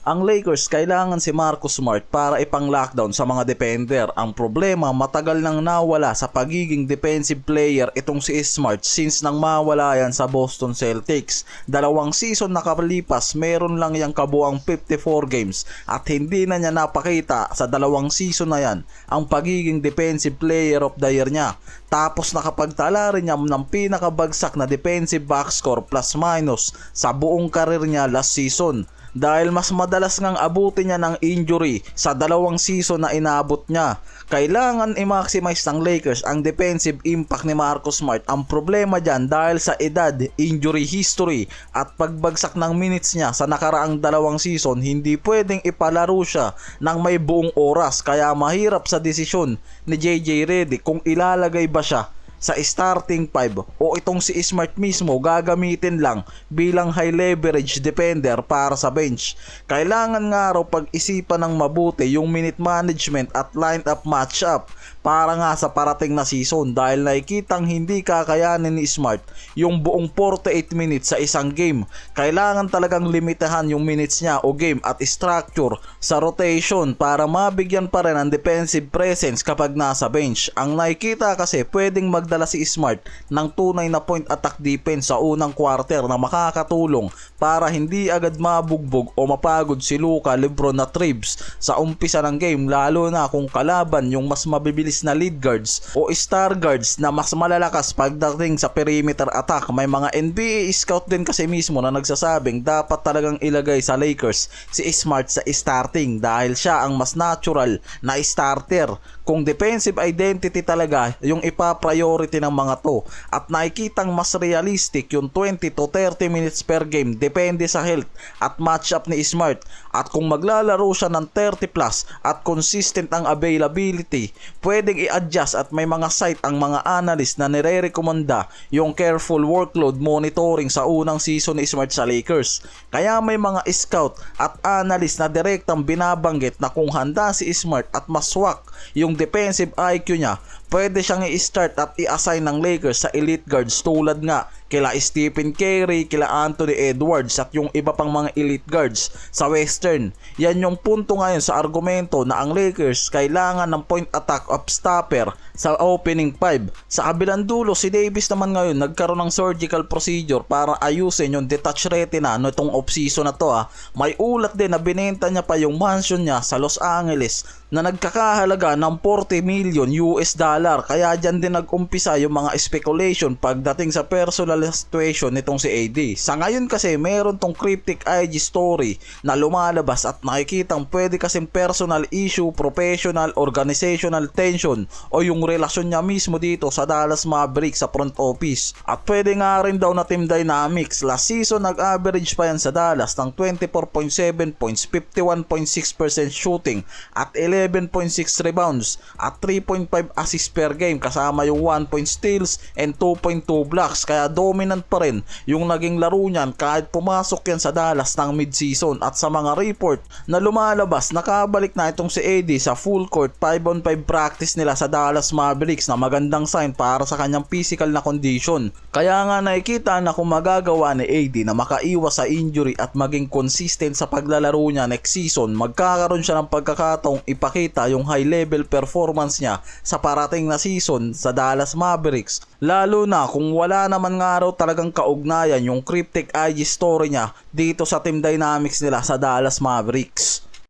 Ang Lakers kailangan si Marcus Smart para ipang-lockdown sa mga defender. Ang problema, matagal nang nawala sa pagiging defensive player itong si Smart since nang mawala yan sa Boston Celtics. 2 season nakalipas, meron lang yang kabuang 54 games at hindi na niya napakita sa 2 season na yan ang pagiging defensive player of the year niya. Tapos nakapagtala rin niya ng pinakabagsak na defensive box score plus minus sa buong karir niya last season. Dahil mas madalas ngang abutin niya ng injury sa 2 season na inabot niya. Kailangan i-maximize ng Lakers ang defensive impact ni Marcus Smart. Ang problema dyan dahil sa edad, injury history at pagbagsak ng minutes niya sa nakaraang 2 season, hindi pwedeng ipalaro siya ng may buong oras. Kaya mahirap sa desisyon ni JJ Redick kung ilalagay ba siya sa starting 5 o itong si Smart mismo gagamitin lang bilang high leverage defender para sa bench. Kailangan nga raw pag-isipan ng mabuti yung minute management at lineup matchup para nga sa parating na season dahil nakikitang hindi kakayanin ni Smart yung buong 48 minutes sa isang game. Kailangan talagang limitahan yung minutes niya o game at structure sa rotation para mabigyan pa rin ang defensive presence kapag nasa bench. Ang nakikita kasi pwedeng magdala si Smart ng tunay na point attack defense sa unang quarter na makakatulong para hindi agad mabugbog o mapagod si Luka, LeBron at Reeves sa umpisa ng game, lalo na kung kalaban yung mas mabibilis na lead guards o star guards na mas malalakas pagdating sa perimeter attack. May mga NBA scout din kasi mismo na nagsasabing dapat talagang ilagay sa Lakers si Smart sa starting dahil siya ang mas natural na starter. Kung defensive identity talaga yung ipa-priority ng mga to at nakikitang mas realistic yung 20 to 30 minutes per game depende sa health at matchup ni Smart. At kung maglalaro siya ng 30 plus at consistent ang availability, pwedeng i-adjust at may mga site ang mga analyst na nire-rekomenda yung careful workload monitoring sa unang season ni Smart sa Lakers. Kaya may mga scout at analyst na direktang binabanggit na kung handa si Smart at maswak yung defensive IQ niya, pwede siyang i-start at i-assign ng Lakers sa elite guards tulad nga kila Stephen Curry, kila Anthony Edwards at yung iba pang mga elite guards sa Western. Yan yung punto ngayon sa argumento na ang Lakers kailangan ng point attack of stopper sa opening 5. Sa kabilang dulo, si Davis naman ngayon nagkaroon ng surgical procedure para ayusin yung detached retina no itong off-season na to. May ulat din na binenta niya pa yung mansion niya sa Los Angeles na nagkakahalaga ng 40 million US dollar. Kaya dyan din nag-umpisa yung mga speculation pagdating sa personal situation nitong si AD. Sa ngayon kasi meron tong cryptic IG story na lumalabas at nakikitang pwede kasing personal issue, professional, organizational tension o yung relasyon niya mismo dito sa Dallas Mavericks sa front office. At pwede nga rin daw na team dynamics. Last season nag-average pa yan sa Dallas ng 24.7 points, 51.6% shooting at 11.6 rebounds at 3.5 assists per game kasama yung 1 point steals and 2.2 blocks. Kaya dominant pa rin yung naging laro niyan kahit pumasok yan sa Dallas ng mid-season. At sa mga report na lumalabas, nakabalik na itong si AD sa full court 5-on-5 practice nila sa Dallas Mavericks na magandang sign para sa kanyang physical na condition. Kaya nga nakikita na kung magagawa ni AD na makaiwas sa injury at maging consistent sa paglalaro niya next season, magkakaroon siya ng pagkakataong ipakita yung high level performance niya sa parating na season sa Dallas Mavericks. Lalo na kung wala naman nga raw talagang kaugnayan yung cryptic IG story niya dito sa team dynamics nila sa Dallas Mavericks.